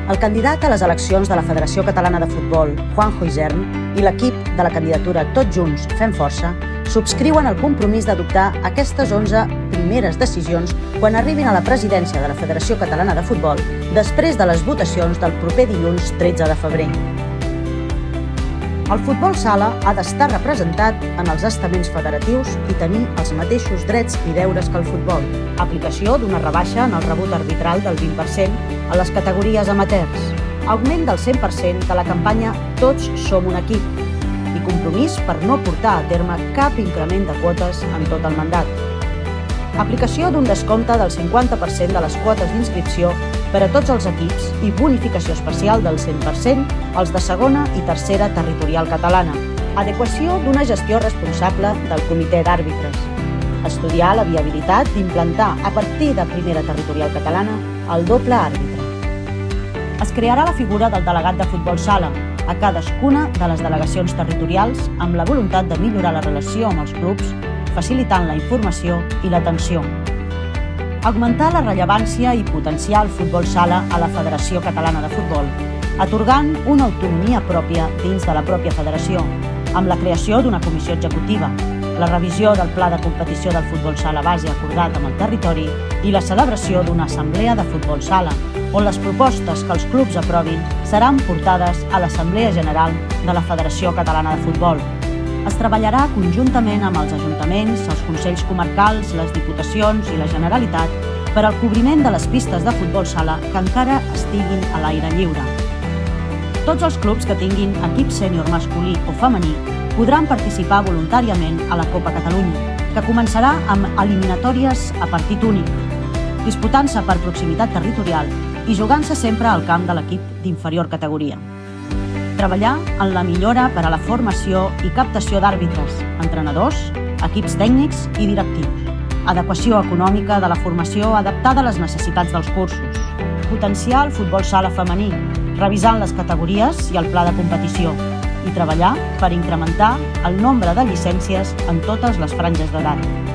El candidat a les eleccions de la Federació Catalana de Futbol, Juanjo Isern, i l'equip de la candidatura Tots Junts Fem Força subscriuen el compromís d'adoptar aquestes 11 primeres decisions quan arribin a la presidència de la Federació Catalana de Futbol després de les votacions del proper dilluns 13 de febrer. El futbol sala ha d'estar representat en els estaments federatius i tenir els mateixos drets i deures que el futbol. Aplicació d'una rebaixa en el rebut arbitral del 20% a les categories amateurs. Augment del 100% de la campanya Tots som un equip. I compromís per no portar a terme cap increment de quotes en tot el mandat. Aplicació d'un descompte del 50% de les quotes d'inscripció per a tots els equips i bonificació especial del 100% als de segona i tercera territorial catalana. Adequació d'una gestió responsable del comitè d'àrbitres. Estudiar la viabilitat d'implantar a partir de primera territorial catalana el doble àrbitre. Es crearà la figura del delegat de futbol sala a cadascuna de les delegacions territorials amb la voluntat de millorar la relació amb els clubs, facilitant la informació i l'atenció. Augmentar la rellevància i potenciar el futbol sala a la Federació Catalana de Futbol, atorgant una autonomia pròpia dins de la pròpia federació, amb la creació d'una comissió executiva, la revisió del pla de competició del futbol sala base acordat amb el territori i la celebració d'una assemblea de futbol sala, on les propostes que els clubs aprovin seran portades a l'Assemblea General de la Federació Catalana de Futbol. Es treballarà conjuntament amb els ajuntaments, els consells comarcals, les diputacions i la Generalitat per al cobriment de les pistes de futbol sala que encara estiguin a l'aire lliure. Tots els clubs que tinguin equip sènior masculí o femení podran participar voluntàriament a la Copa Catalunya, que començarà amb eliminatòries a partit únic, disputant-se per proximitat territorial i jugant-se sempre al camp de l'equip d'inferior categoria. Treballar en la millora per a la formació i captació d'àrbitres, entrenadors, equips tècnics i directius. Adequació econòmica de la formació adaptada a les necessitats dels cursos. Potenciar el futbol sala femení, revisant les categories i el pla de competició. I treballar per incrementar el nombre de llicències en totes les franges d'edat.